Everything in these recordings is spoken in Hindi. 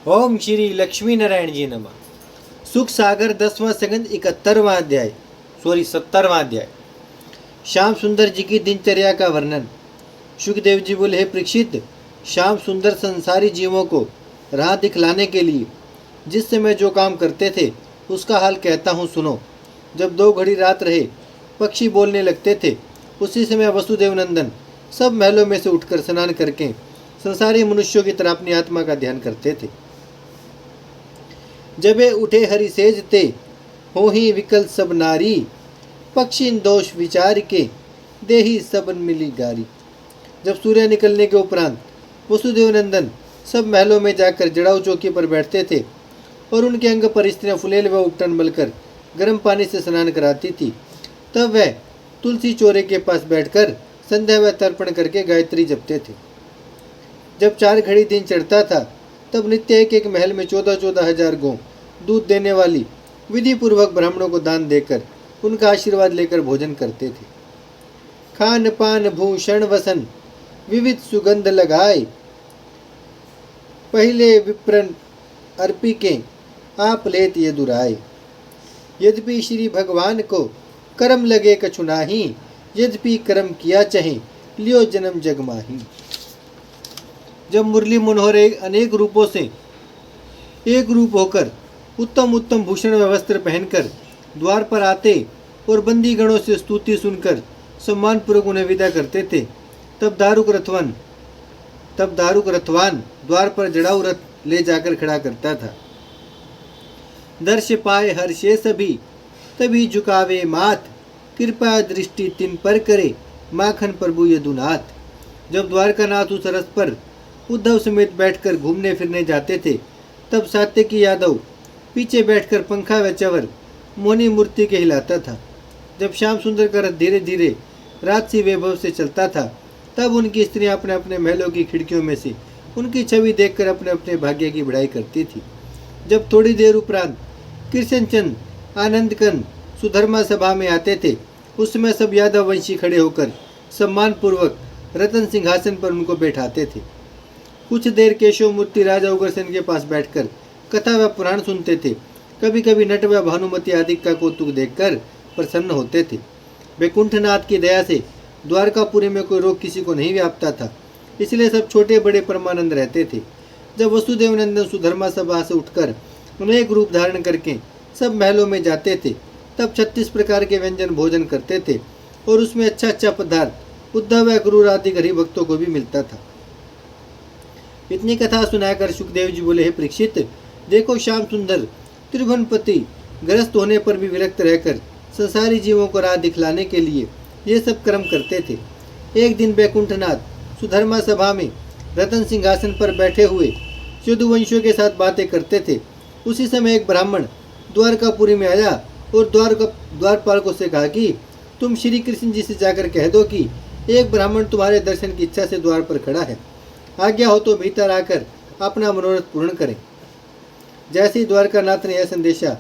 ओम श्री लक्ष्मी नारायण जी नमः। सुख सागर 10वां सेकंड 71वां अध्याय 70वां अध्याय। श्याम सुंदर जी की दिनचर्या का वर्णन। सुखदेव जी बोले, हे परीक्षित, श्याम सुंदर संसारी जीवों को राह दिखलाने के लिए जिस समय जो काम करते थे उसका हाल कहता हूँ, सुनो। जब 2 घड़ी रात रहे, पक्षी बोलने लगते थे, उसी समय वसुदेव नंदन सब महलों में से उठकर स्नान करके संसारी मनुष्यों की तरह अपनी आत्मा का ध्यान करते थे। जबे उठे हरिसेज ते हो ही विकल सब नारी, पक्षी दोष विचार के देही सबन मिली गारी। जब सूर्य निकलने के उपरांत वसुदेव नंदन सब महलों में जाकर जड़ाऊ चौकी पर बैठते थे और उनके अंग पर स्त्रियां फुलेल व उपटन मलकर गर्म पानी से स्नान कराती थी। तब वह तुलसी चोरे के पास बैठकर संध्या व तर्पण करके गायत्री जपते थे। जब 4 घड़ी दिन चढ़ता था, तब नित्य एक महल में 14,000 हजार गौ दूध देने वाली विधि पूर्वक ब्राह्मणों को दान देकर उनका आशीर्वाद लेकर भोजन करते थे। खान पान भूषण वसन विविध सुगंध लगाए, पहले विप्रन अर्पी के आप लेत ये दुराए। यद्यपि श्री भगवान को कर्म लगे कछु नाही, यद्यपि कर्म किया चाहे लियो जन्म जग माही। जब मुरली मनोहर अनेक रूपों से एक रूप होकर उत्तम उत्तम भूषण व वस्त्र पहनकर द्वार पर आते और बंदी गणों से स्तुति सुनकर सम्मानपूर्वक उन्हें विदा करते थे, तब दारुक रथवान द्वार पर जड़ाऊ रथ ले जाकर खड़ा करता था। दर्श पाए हर्षे सभी तभी झुकावे माथ, कृपा दृष्टि तिन पर करे माखन प्रभु यदुनाथ। जब द्वारकानाथ उस रथ पर उद्धव समेत बैठकर घूमने फिरने जाते थे, तब सात्यकी यादव पीछे बैठकर पंखा व चवर मोनी मूर्ति के हिलाता था। जब श्याम सुंदर का रथ धीरे धीरे राजसी वैभव से चलता था, तब उनकी स्त्रियां अपने अपने महलों की खिड़कियों में से उनकी छवि देखकर अपने अपने भाग्य की बढ़ाई करती थी। जब थोड़ी देर उपरांत कृष्णचंद आनंदकन सुधर्मा सभा में आते थे, उस समय सब यादव वंशी खड़े होकर सम्मानपूर्वक रतन सिंहासन पर उनको बैठाते थे। कुछ देर केशव मूर्ति राजा उग्रसेन के पास बैठकर कथा व पुराण सुनते थे। कभी कभी नट व भानुमति आदि का कौतुक देखकर प्रसन्न होते थे। वैकुंठनाथ की दया से द्वारकापुरी में कोई रोग किसी को नहीं व्यापता था, इसलिए सब छोटे बड़े परमानंद रहते थे। जब वसुदेव नंदन सुधर्मा सभा से उठकर अनेक रूप धारण करके सब महलों में जाते थे, तब 36 प्रकार के व्यंजन भोजन करते थे और उसमें अच्छा अच्छा पदार्थ उद्धव व क्रूर आदि गरीब भक्तों को भी मिलता था। इतनी कथा सुनाकर सुखदेव जी बोले, हे परीक्षित, देखो श्याम सुंदर त्रिभुवनपति ग्रस्त होने पर भी विरक्त रहकर संसारी जीवों को राह दिखलाने के लिए ये सब कर्म करते थे। एक दिन वैकुंठनाथ सुधर्मा सभा में रतन सिंहासन पर बैठे हुए यदुवंशियों के साथ बातें करते थे। उसी समय एक ब्राह्मण द्वारकापुरी में आया और द्वारपालकों से कहा कि तुम श्री कृष्ण जी से जाकर कह दो कि एक ब्राह्मण तुम्हारे दर्शन की इच्छा से द्वार पर खड़ा है, आज्ञा हो तो भीतर आकर अपना मनोरथ पूर्ण करें। जैसे ही द्वारकानाथ ने यह संदेशा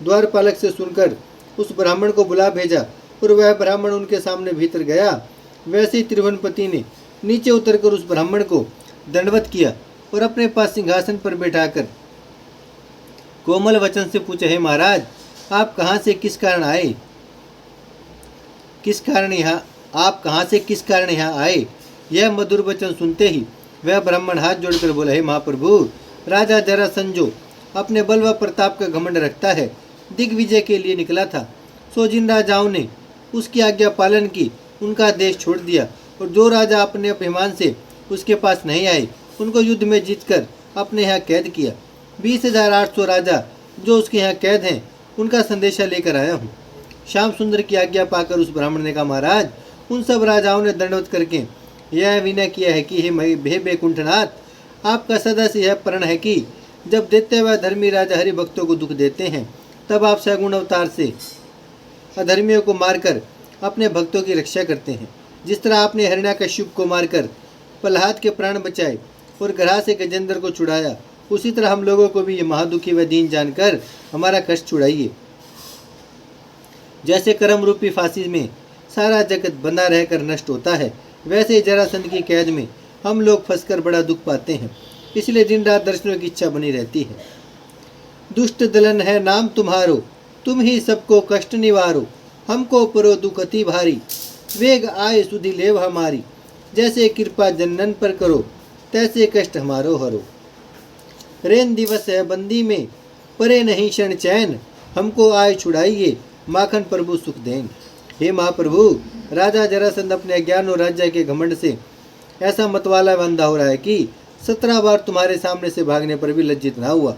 द्वारपालक से सुनकर उस ब्राह्मण को बुला भेजा और वह ब्राह्मण उनके सामने भीतर गया, वैसे ही त्रिभुवनपति ने नीचे उतरकर उस ब्राह्मण को दंडवत किया और अपने पास सिंहासन पर बैठाकर कोमल वचन से पूछा, हे महाराज, आप कहाँ से किस कारण आए? आप कहाँ से किस कारण यहाँ आए? यह मधुर वचन सुनते ही वह ब्राह्मण हाथ जोड़कर बोला, हे महाप्रभु, राजा जरासंध जो अपने बल व प्रताप का घमंड रखता है, दिग्विजय के लिए निकला था। सो जिन राजाओं ने उसकी आज्ञा पालन की, उनका देश छोड़ दिया, और जो राजा अपने अभिमान से उसके पास नहीं आए, उनको युद्ध में जीतकर अपने यहाँ कैद किया। 20,800 राजा जो उसके यहाँ कैद हैं, उनका संदेशा लेकर आया हूँ। श्याम सुंदर की आज्ञा पाकर उस ब्राह्मण ने कहा, महाराज, उन सब राजाओं ने दंडवत करके यह विनय किया है कि हे वैकुंठनाथ, आपका सदा से यह प्रण है कि जब देते हुए धर्मी राजा हरि भक्तों को दुख देते हैं, तब आप सगुण अवतार से अधर्मियों को मारकर अपने भक्तों की रक्षा करते हैं। जिस तरह आपने हिरण्याकश्यप को मारकर प्रहलाद के प्राण बचाए और ग्रह से गजेंद्र को छुड़ाया, उसी तरह हम लोगों को भी ये महादुखी व दीन जानकर हमारा कष्ट छुड़ाइए। जैसे कर्म रूपी फांसी में सारा जगत बंधा रहकर नष्ट होता है, वैसे ही जरासंध की कैद में हम लोग फंसकर बड़ा दुख पाते हैं। इसलिए दिन रात दर्शनों की इच्छा बनी रहती है। दुष्ट दलन है नाम तुम्हारो, तुम ही सबको कष्ट निवारो। हमको परो दुख अति भारी, वेग आए सुधि लेव हमारी। जैसे कृपा जनन पर करो, तैसे कष्ट हमारो हरो। रेन दिवस है बंदी में, परे नहीं क्षण चैन। हमको आए छुड़ाइए, माखन प्रभु सुख देन। हे महाप्रभु, राजा जरासंध अपने अज्ञान और राज्य के घमंड से ऐसा मतवाला बंधा हो रहा है कि 17 बार तुम्हारे सामने से भागने पर भी लज्जित ना हुआ।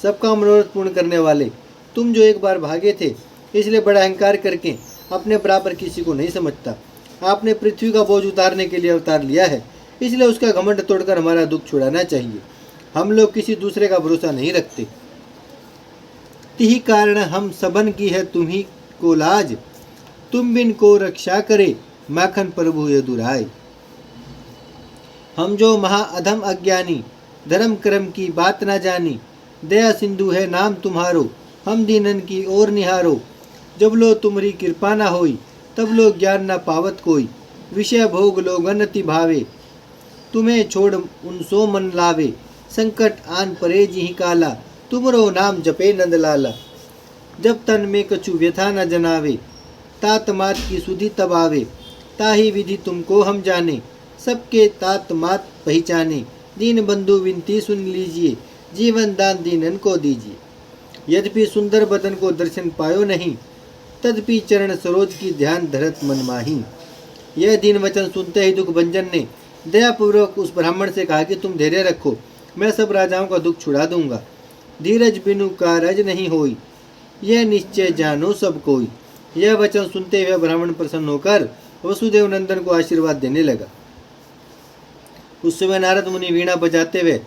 सबका मनोरथ पूर्ण करने वाले तुम जो एक बार भागे थे, इसलिए बड़ा अहंकार करके अपने बराबर किसी को नहीं समझता। आपने पृथ्वी का बोझ उतारने के लिए अवतार लिया है, इसलिए उसका घमंड तोड़कर हमारा दुख छुड़ाना चाहिए। हम लोग किसी दूसरे का भरोसा नहीं रखते। तिही कारण हम सबन की है तुम्ही को लाज, तुम बिन को रक्षा करे, माखन प्रभु ये दुराय। हम जो महा अधम अज्ञानी, धर्म कर्म की बात ना जानी। दया सिंधु है नाम तुम्हारो, हम दीनन की ओर निहारो। जब लो तुम्हारी कृपा ना होई, तब लो ज्ञान न पावत कोई। विषय भोग लोगन अति भावे, तुम्हें छोड़ उनसो मन लावे। संकट आन परे जिहि काला, तुमरो नाम जपे नंद लाला। जब तन में कछु व्यथा न जनावे, तात मात की सुधि तब आवे। ताही विधि तुमको हम जाने, सबके तात मात पहचाने। दीन बंधु विनती सुन लीजिए, जीवन दान दीनन को दीजिए। यद्यपि सुंदर बदन को दर्शन पायो नहीं, तदपि चरण सरोज की ध्यान धरत मन माही। यह दीन वचन सुनते ही दुख भंजन ने दयापूर्वक उस ब्राह्मण से कहा कि तुम धैर्य रखो, मैं सब राजाओं का दुख छुड़ा दूंगा। धीरज बिनु कारज नहीं होई, यह निश्चय जानो सब कोई। यह वचन सुनते हुए ब्राह्मण प्रसन्न होकर वसुदेव नंदन को आशीर्वाद देने लगा। उस समय नारद मुनि वीणा बजाते हुए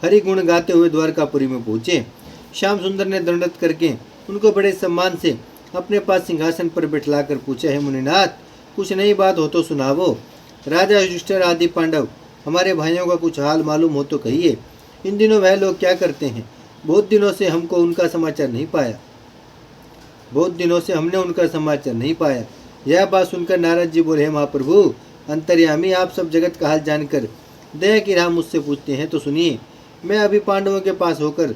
हरि गुण गाते हुए द्वारकापुरी में पहुंचे। श्याम सुंदर ने दंडवत करके उनको बड़े सम्मान से अपने पास सिंहासन पर बिठलाकर पूछा, है मुनिनाथ, कुछ नई बात हो तो सुनावो। राजा युधिष्ठिर आदि पांडव हमारे भाइयों का कुछ हाल मालूम हो तो कहिए। इन दिनों वह लोग क्या करते हैं? बहुत दिनों से हमको उनका समाचार नहीं पाया। यह बात सुनकर नारद जी बोले, महाप्रभु अंतर्यामी, आप सब जगत का हाल जानकर दया की राह मुझसे पूछते हैं तो सुनिए। मैं अभी पांडवों के पास होकर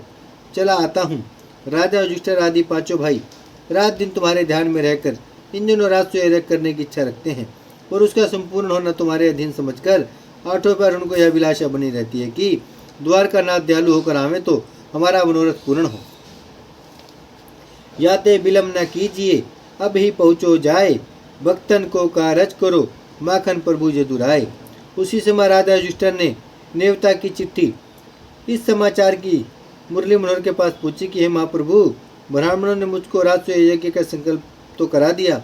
चला आता हूँ। राजा युधिष्ठिर आदि पांचों भाई रात दिन तुम्हारे ध्यान में रहकर इन दिनों रात यज्ञ करने की इच्छा रखते हैं, और उसका संपूर्ण होना तुम्हारे अधीन समझकर आठों पर उनको यह अभिलाषा बनी रहती है कि द्वारका नाथ दयालु होकर आवे तो हमारा मनोरथ पूर्ण हो। याते विलम्ब न कीजिए, अब ही पहुँचो जाए। भक्तन को कारज करो, माखन प्रभु जे दुराए। उसी समय राजा युधिष्ठिर ने नेवता की चिट्ठी इस समाचार की मुरली मनोहर के पास पूछी कि हे महाप्रभु, ब्राह्मणों ने मुझको राजस्व यज्ञ का संकल्प तो करा दिया,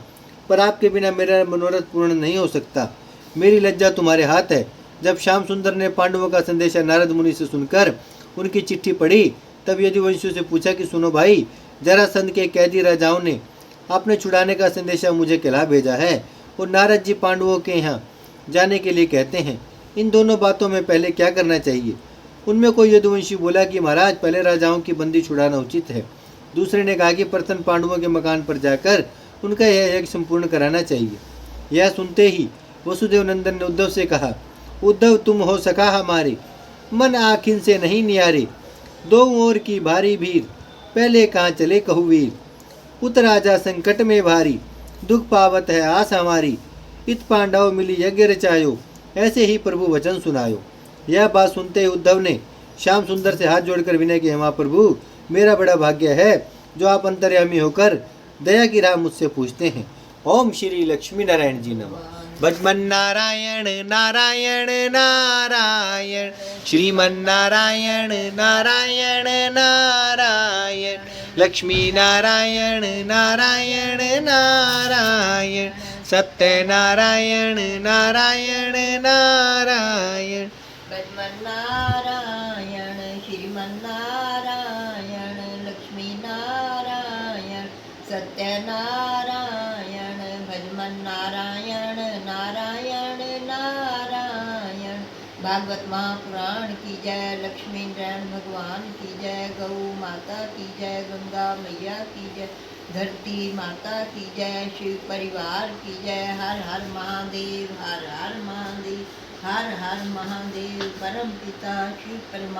पर आपके बिना मेरा मनोरथ पूर्ण नहीं हो सकता। मेरी लज्जा तुम्हारे हाथ है। जब श्याम सुंदर ने पांडवों का संदेशा नारद मुनि से सुनकर उनकी चिट्ठी पढ़ी, तब यदुवंशियों से पूछा कि सुनो भाई, जरासंध के कैदी राजाओं ने अपने छुड़ाने का संदेशा मुझे कहला भेजा है, और नारद जी पांडवों के यहाँ जाने के लिए कहते हैं। इन दोनों बातों में पहले क्या करना चाहिए? उनमें कोई यदुवंशी बोला कि महाराज, पहले राजाओं की बंदी छुड़ाना उचित है। दूसरे ने कहा कि प्रथम पांडवों के मकान पर जाकर उनका यह यज्ञ संपूर्ण कराना चाहिए। यह सुनते ही वसुदेव नंदन ने उद्धव से कहा, उद्धव तुम हो सखा हमारे, मन आखिन से नहीं नियारे। दो ओर की भारी भीड़, पहले कहाँ चले कहु वीर। पुत्र राजा संकट में भारी, दुख पावत है आस हमारी। इत पांडव मिली यज्ञ रचायो, ऐसे ही प्रभु वचन सुनायो। यह बात सुनते ही उद्धव ने श्याम सुंदर से हाथ जोड़कर विनय किया, महाप्रभु मेरा बड़ा भाग्य है जो आप अंतर्यामी होकर दया की राह मुझसे पूछते हैं। ओम श्री लक्ष्मी नारायण जी नमः। भजमन नारायण नारायण नारायण, श्रीमन नारायण नारायण नारायण, लक्ष्मी नारायण नारायण नारायण, सत्य नारायण नारायण नारायण। भजमन नारायण श्रीमन नारायण, लक्ष्मी नारायण सत्य नारायण। भजमन नारायण नारायण नारायण। भागवत महापुराण की जय, लक्ष्मी नारायण भगवान की जय, गौ माता की जय, गंगा मैया की जय, धरती माता की जय, शिव परिवार की जय। हर हर महादेव, हर हर महादेव, हर हर महादेव। परम पिता शिव परम